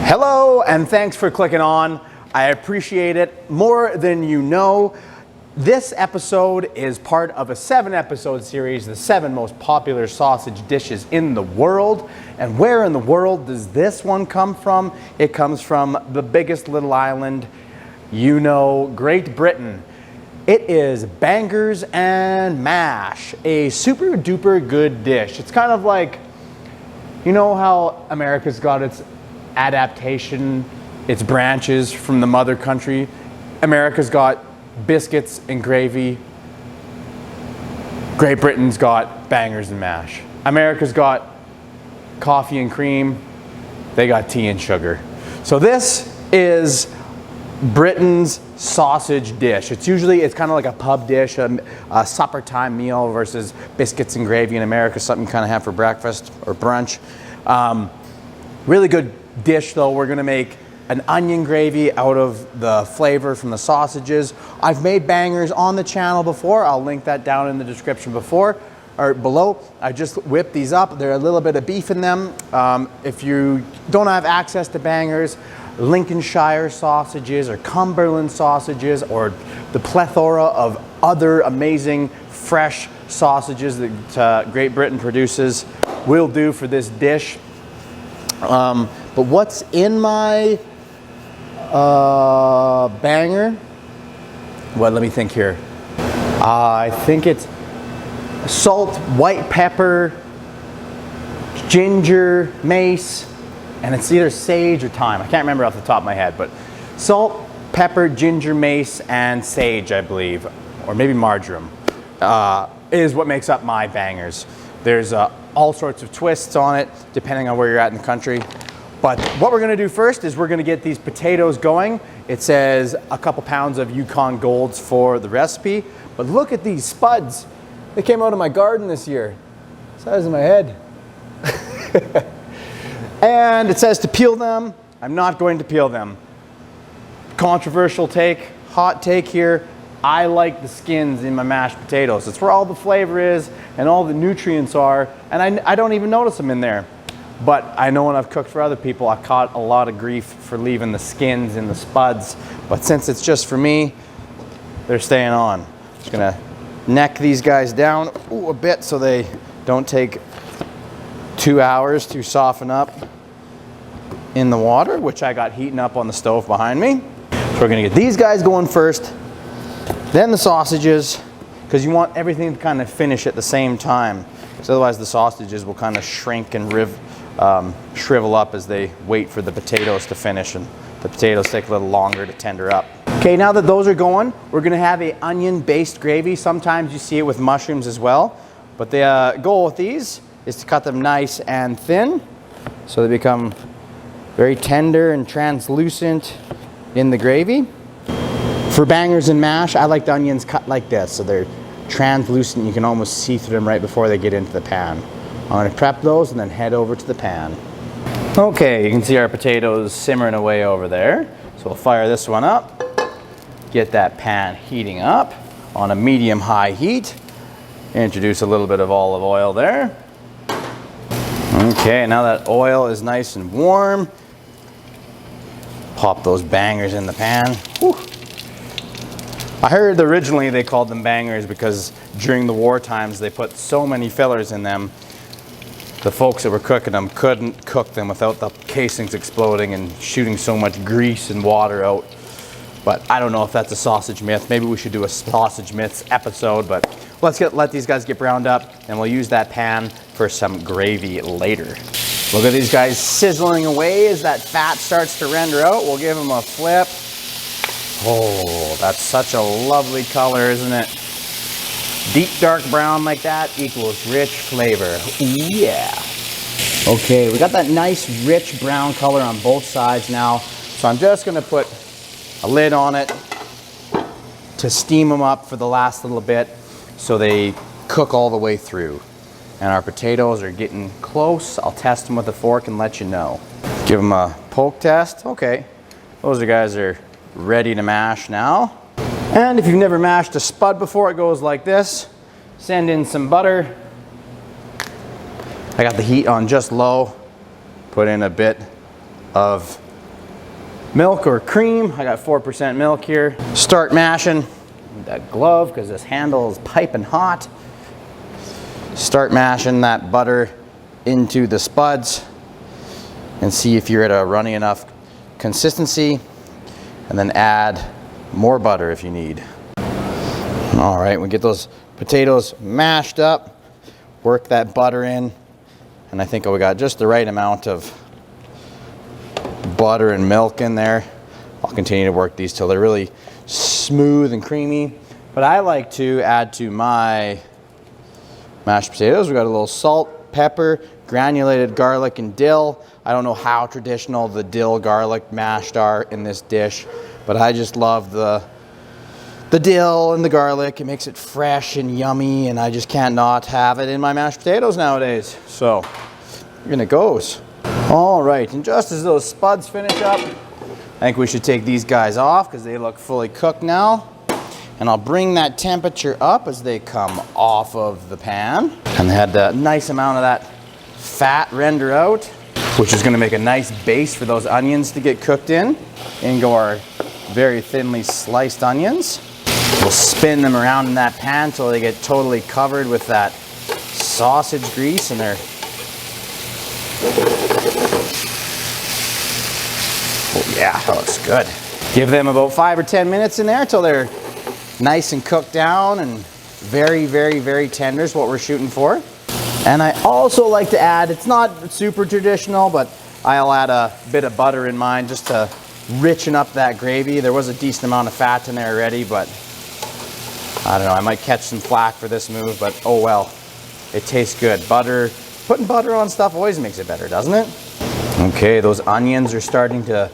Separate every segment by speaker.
Speaker 1: Hello, and thanks for clicking on. I appreciate it more than you know. This episode is part of a 7-episode series, the 7 most popular sausage dishes in the world. And where in the world does this one come from? It comes from the biggest little island, you know, Great Britain. It is bangers and mash, a super duper good dish. It's kind of like, you know how America's got its adaptation, its branches from the mother country. America's got biscuits and gravy. Great Britain's got bangers and mash. America's got coffee and cream. They got tea and sugar. So this is Britain's sausage dish. It's kind of like a pub dish, a supper time meal versus biscuits and gravy in America, something you kind of have for breakfast or brunch. Really good dish though. We're gonna make an onion gravy out of the flavor from the sausages. I've made bangers on the channel before. I'll link that down in the description below. I just whipped these up. There are a little bit of beef in them. If you don't have access to bangers, Lincolnshire sausages or Cumberland sausages or the plethora of other amazing fresh sausages that Great Britain produces will do for this dish. But what's in my banger? Well, let me think here. I think it's salt, white pepper, ginger, mace, and it's either sage or thyme. I can't remember off the top of my head, but salt, pepper, ginger, mace, and sage, I believe, or maybe marjoram, is what makes up my bangers. There's all sorts of twists on it, depending on where you're at in the country. But what we're gonna do first is we're gonna get these potatoes going. It says a couple pounds of Yukon Golds for the recipe, but look at these spuds. They came out of my garden this year, size of my head. And it says to peel them. I'm not going to peel them. Controversial take, hot take here. I like the skins in my mashed potatoes. It's where all the flavor is and all the nutrients are, and I don't even notice them in there. But I know when I've cooked for other people, I caught a lot of grief for leaving the skins in the spuds. But since it's just for me, they're staying on. Just gonna neck these guys down a bit so they don't take 2 hours to soften up in the water, which I got heating up on the stove behind me. So we're gonna get these guys going first, then the sausages, because you want everything to kind of finish at the same time. Because otherwise the sausages will kind of shrink and shrivel up as they wait for the potatoes to finish, and the potatoes take a little longer to tender up. Okay, now that those are going, we're gonna have a onion-based gravy. Sometimes you see it with mushrooms as well, but the goal with these is to cut them nice and thin so they become very tender and translucent in the gravy. For bangers and mash, I like the onions cut like this, so they're translucent. You can almost see through them right before they get into the pan. I'm gonna prep those and then head over to the pan. Okay, you can see our potatoes simmering away over there. So we'll fire this one up, get that pan heating up on a medium-high heat. Introduce a little bit of olive oil there. Okay, now that oil is nice and warm, pop those bangers in the pan. Whew. I heard originally they called them bangers because during the war times they put so many fillers in them. The folks that were cooking them couldn't cook them without the casings exploding and shooting so much grease and water out. But I don't know if that's a sausage myth. Maybe we should do a sausage myths episode, but let these guys get browned up and we'll use that pan for some gravy later. Look at these guys sizzling away as that fat starts to render out. We'll give them a flip. Oh, that's such a lovely color, isn't it? Deep dark brown like that equals rich flavor. Ooh, yeah. Okay, we got that nice rich brown color on both sides now. So I'm just gonna put a lid on it to steam them up for the last little bit so they cook all the way through. And our potatoes are getting close. I'll test them with a fork and let you know. Give them a poke test. Okay, those guys are ready to mash now. And if you've never mashed a spud before, it goes like this. Send in some butter. I got the heat on just low. Put in a bit of milk or cream. I got 4% milk here. Start mashing. Need that glove because this handle is piping hot. Start mashing that butter into the spuds and see if you're at a runny enough consistency, and then add more butter if you need. All right, we get those potatoes mashed up, work that butter in, and I think we got just the right amount of butter and milk in there. I'll continue to work these till they're really smooth and creamy. But I like to add to my mashed potatoes, we got a little salt, pepper, granulated garlic, and dill. I don't know how traditional the dill garlic mashed are in this dish, but I just love the dill and the garlic. It makes it fresh and yummy, and I just can't not have it in my mashed potatoes nowadays. So, in it goes. All right, and just as those spuds finish up, I think we should take these guys off because they look fully cooked now. And I'll bring that temperature up as they come off of the pan. And they had a nice amount of that fat render out, which is gonna make a nice base for those onions to get cooked in. In go our very thinly sliced onions. We'll spin them around in that pan until they get totally covered with that sausage grease, and they're, oh yeah, that looks good. Give them about 5 or 10 minutes in there until they're nice and cooked down and very, very, very tender is what we're shooting for. And I also like to add, it's not super traditional, but I'll add a bit of butter in mine just to richen up that gravy. There was a decent amount of fat in there already, but I don't know, I might catch some flack for this move, but oh well. It tastes good. Butter, putting butter on stuff always makes it better, doesn't it? Okay, those onions are starting to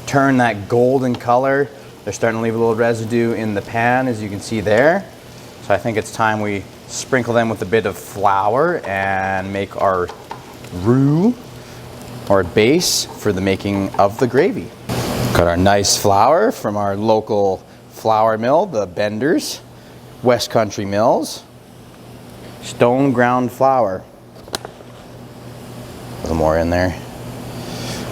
Speaker 1: turn that golden color. They're starting to leave a little residue in the pan, as you can see there. So I think it's time we sprinkle them with a bit of flour and make our roux, or base, for the making of the gravy. Got our nice flour from our local flour mill, the Benders, West Country Mills. Stone ground flour. A little more in there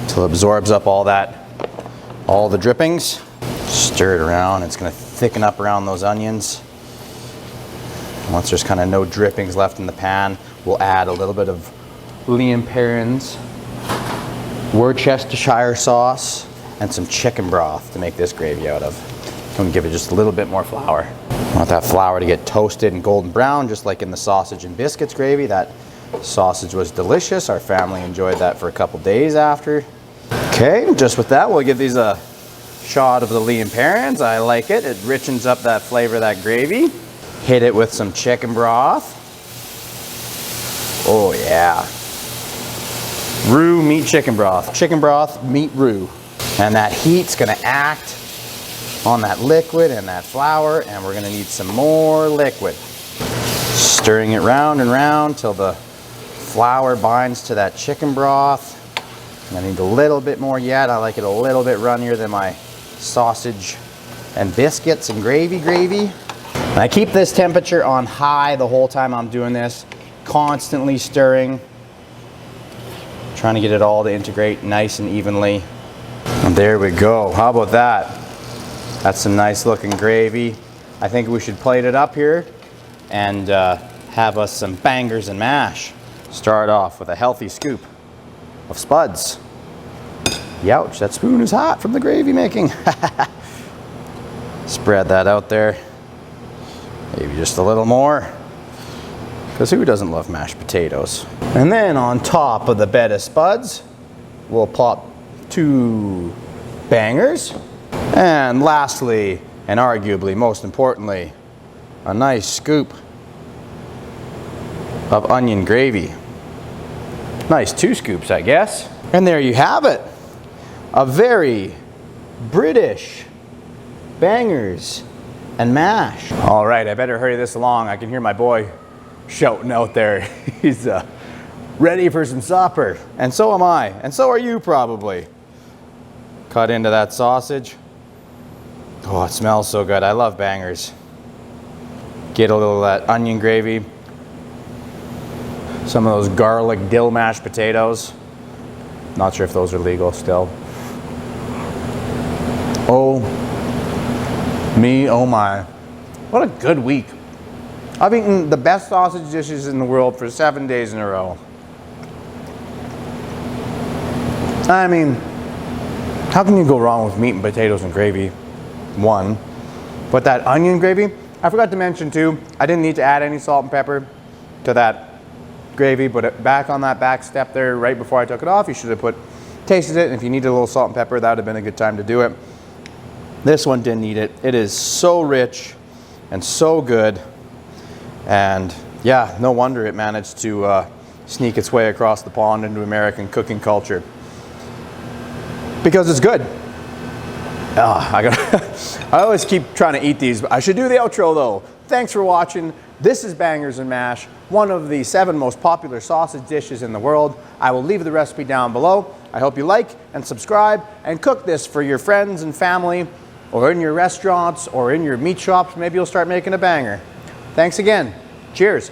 Speaker 1: until it absorbs up all the drippings. Stir it around. It's going to thicken up around those onions. Once there's kind of no drippings left in the pan, we'll add a little bit of Liam Perrin's Worcestershire sauce and some chicken broth to make this gravy out of. I'm going to give it just a little bit more flour. I want that flour to get toasted and golden brown, just like in the sausage and biscuits gravy. That sausage was delicious. Our family enjoyed that for a couple days after. Okay, just with that, we'll give these a shot of the Liam Perrin's. I like it. It richens up that flavor of that gravy. Hit it with some chicken broth. Oh yeah. Roux meat chicken broth. Chicken broth, meat roux. And that heat's gonna act on that liquid and that flour, and we're gonna need some more liquid. Stirring it round and round till the flour binds to that chicken broth. I need a little bit more yet. I like it a little bit runnier than my sausage and biscuits and gravy. And I keep this temperature on high the whole time I'm doing this, constantly stirring, trying to get it all to integrate nice and evenly. And there we go. How about that? That's some nice looking gravy. I think we should plate it up here and have us some bangers and mash. Start off with a healthy scoop of spuds. Youch, that spoon is hot from the gravy making. Spread that out there. Maybe just a little more, because who doesn't love mashed potatoes? And then on top of the bed of spuds, we'll plop 2 bangers. And lastly, and arguably most importantly, a nice scoop of onion gravy. Nice 2 scoops, I guess. And there you have it. A very British bangers and mash. All right, I better hurry this along. I can hear my boy shouting out there. He's ready for some supper. And so am I. And so are you probably. Cut into that sausage. Oh, it smells so good. I love bangers. Get a little of that onion gravy. Some of those garlic dill mashed potatoes. Not sure if those are legal still. Oh me, oh my. What a good week. I've eaten the best sausage dishes in the world for 7 days in a row. I mean, how can you go wrong with meat and potatoes and gravy? One. But that onion gravy, I forgot to mention too, I didn't need to add any salt and pepper to that gravy, but back on that back step there, right before I took it off, you should have tasted it, and if you needed a little salt and pepper, that would have been a good time to do it. This one didn't need it. It is so rich and so good, and yeah, no wonder it managed to sneak its way across the pond into American cooking culture. Because it's good. I always keep trying to eat these, but I should do the outro though. Thanks for watching. This is Bangers and Mash, one of the 7 most popular sausage dishes in the world. I will leave the recipe down below. I hope you like and subscribe and cook this for your friends and family, or in your restaurants, or in your meat shops. Maybe you'll start making a banger. Thanks again. Cheers.